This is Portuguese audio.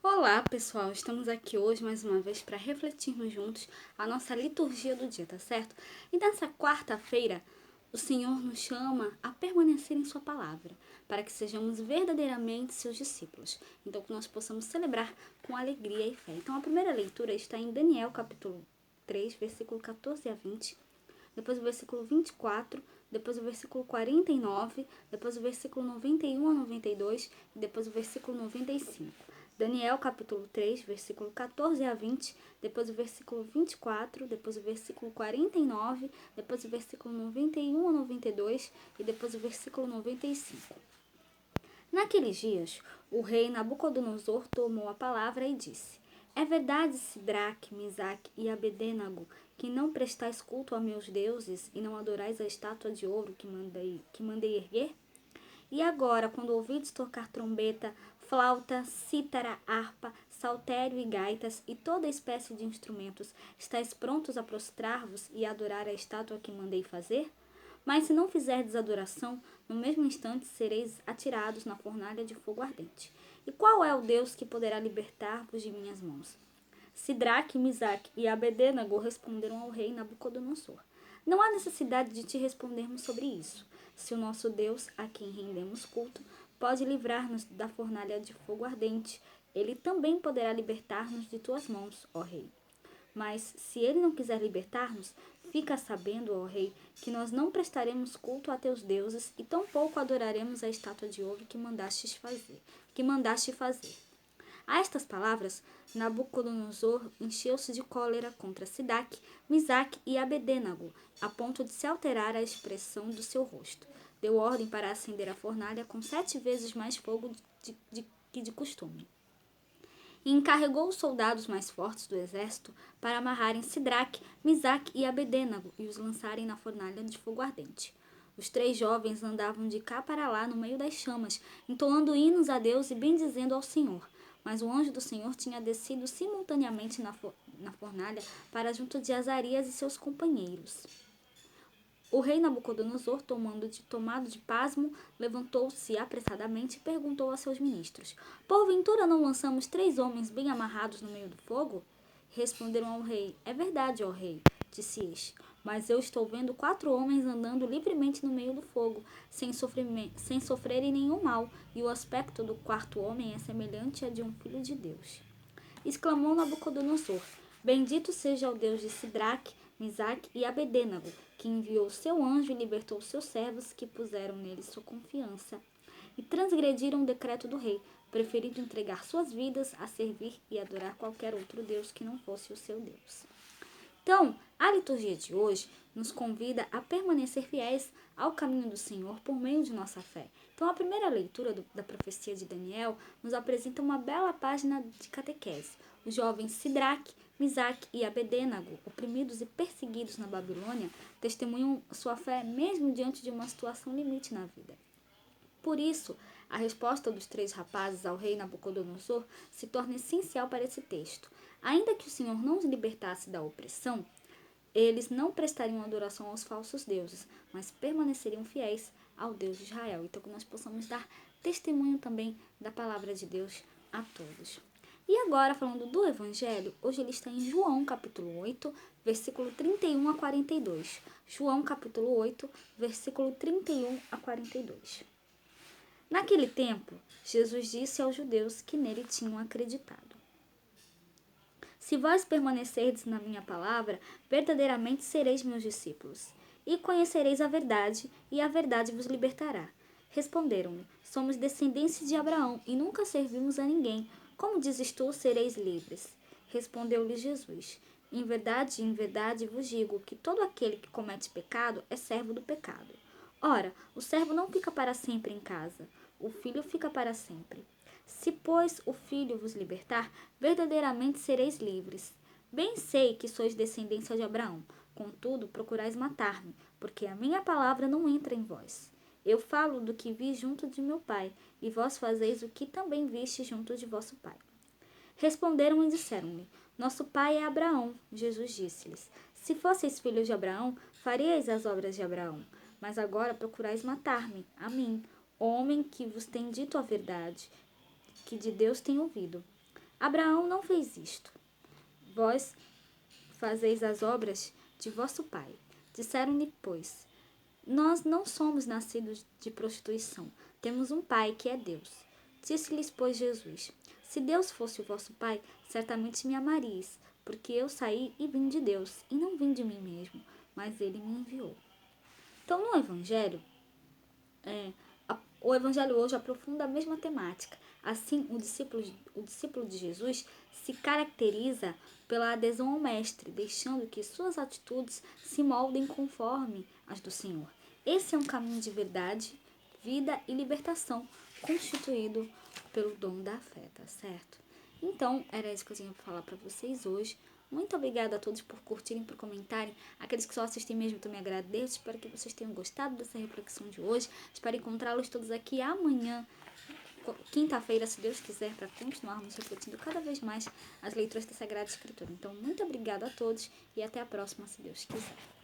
Olá, pessoal! Estamos aqui hoje mais uma vez para refletirmos juntos a nossa liturgia do dia, tá certo? E nessa quarta-feira, o Senhor nos chama a permanecer em Sua palavra, para que sejamos verdadeiramente Seus discípulos. Então, que nós possamos celebrar com alegria e fé. Então, a primeira leitura está em Daniel, capítulo 3, versículo 14 a 20. Depois o versículo 24, depois o versículo 49, depois o versículo 91 a 92 e depois o versículo 95. Daniel capítulo 3, versículo 14 a 20, depois o versículo 24, depois o versículo 49, depois o versículo 91 a 92 e depois o versículo 95. Naqueles dias, o rei Nabucodonosor tomou a palavra e disse: É verdade, Sidraque, Misaque e Abedênago, que não prestais culto a meus deuses e não adorais a estátua de ouro que mandei erguer? E agora, quando ouvides tocar trombeta, flauta, cítara, harpa, saltério e gaitas e toda espécie de instrumentos, estáis prontos a prostrar-vos e adorar a estátua que mandei fazer? Mas se não fizerdes adoração, no mesmo instante sereis atirados na fornalha de fogo ardente. E qual é o Deus que poderá libertar-vos de minhas mãos? Sidraque, Misaque e Abedênago responderam ao rei Nabucodonosor: Não há necessidade de te respondermos sobre isso. Se o nosso Deus, a quem rendemos culto, pode livrar-nos da fornalha de fogo ardente, ele também poderá libertar-nos de tuas mãos, ó rei. Mas, se ele não quiser libertar-nos, fica sabendo, ó rei, que nós não prestaremos culto a teus deuses e tampouco adoraremos a estátua de ouro que mandaste fazer. A estas palavras, Nabucodonosor encheu-se de cólera contra Sidraque, Misaque e Abedênago, a ponto de se alterar a expressão do seu rosto. Deu ordem para acender a fornalha com 7 vezes mais fogo que de costume. E encarregou os soldados mais fortes do exército para amarrarem Sidraque, Misaque e Abedênago e os lançarem na fornalha de fogo ardente. Os 3 jovens andavam de cá para lá no meio das chamas, entoando hinos a Deus e bendizendo ao Senhor. Mas o anjo do Senhor tinha descido simultaneamente na fornalha para junto de Azarias e seus companheiros. O rei Nabucodonosor, tomado de pasmo, levantou-se apressadamente e perguntou a seus ministros: Porventura não lançamos 3 homens bem amarrados no meio do fogo? Responderam ao rei: É verdade, ó rei, disse este, mas eu estou vendo 4 homens andando livremente no meio do fogo, sem sofrerem nenhum mal, e o aspecto do 4º homem é semelhante a de um filho de Deus. Exclamou Nabucodonosor: Bendito seja o Deus de Sidraque, Misaque e Abedênago, que enviou seu anjo e libertou seus servos que puseram nele sua confiança e transgrediram o decreto do rei, preferindo entregar suas vidas a servir e adorar qualquer outro Deus que não fosse o seu Deus. Então, a liturgia de hoje nos convida a permanecer fiéis ao caminho do Senhor por meio de nossa fé. Então, a primeira leitura da profecia de Daniel nos apresenta uma bela página de catequese. Os jovens Sidraque, Misaque e Abedênago, oprimidos e perseguidos na Babilônia, testemunham sua fé mesmo diante de uma situação limite na vida. Por isso, a resposta dos 3 rapazes ao rei Nabucodonosor se torna essencial para esse texto. Ainda que o Senhor não os libertasse da opressão, eles não prestariam adoração aos falsos deuses, mas permaneceriam fiéis ao Deus de Israel. Então, que nós possamos dar testemunho também da palavra de Deus a todos. E agora, falando do Evangelho, hoje ele está em João, capítulo 8, versículo 31 a 42. João, capítulo 8, versículo 31 a 42. Naquele tempo, Jesus disse aos judeus que nele tinham acreditado: Se vós permanecerdes na minha palavra, verdadeiramente sereis meus discípulos, e conhecereis a verdade, e a verdade vos libertará. Responderam-lhe: Somos descendentes de Abraão, e nunca servimos a ninguém. Como dizes tu, sereis livres? Respondeu-lhe Jesus: em verdade vos digo que todo aquele que comete pecado é servo do pecado. Ora, o servo não fica para sempre em casa, o filho fica para sempre. Se, pois, o Filho vos libertar, verdadeiramente sereis livres. Bem sei que sois descendência de Abraão, contudo procurais matar-me, porque a minha palavra não entra em vós. Eu falo do que vi junto de meu pai, e vós fazeis o que também viste junto de vosso pai. Responderam e disseram-lhe: Nosso pai é Abraão. Jesus disse-lhes: Se fosseis filhos de Abraão, faríeis as obras de Abraão. Mas agora procurais matar-me, a mim, homem que vos tem dito a verdade, que de Deus tenho ouvido. Abraão não fez isto. Vós fazeis as obras de vosso pai. Disseram-lhe, pois, nós não somos nascidos de prostituição. Temos um pai que é Deus. Disse-lhes, pois, Jesus, se Deus fosse o vosso pai, certamente me amaríeis, porque eu saí e vim de Deus, e não vim de mim mesmo, mas ele me enviou. Então, no Evangelho, o Evangelho hoje aprofunda a mesma temática. Assim, o discípulo de Jesus se caracteriza pela adesão ao Mestre, deixando que suas atitudes se moldem conforme as do Senhor. Esse é um caminho de verdade, vida e libertação, constituído pelo dom da fé, tá certo? Então, era isso que eu tinha para falar para vocês hoje. Muito obrigada a todos por curtirem, por comentarem. Aqueles que só assistem mesmo, também agradeço. Espero que vocês tenham gostado dessa reflexão de hoje. Espero encontrá-los todos aqui amanhã, quinta-feira, se Deus quiser, para continuarmos refletindo cada vez mais as leituras da Sagrada Escritura. Então, muito obrigada a todos e até a próxima, se Deus quiser.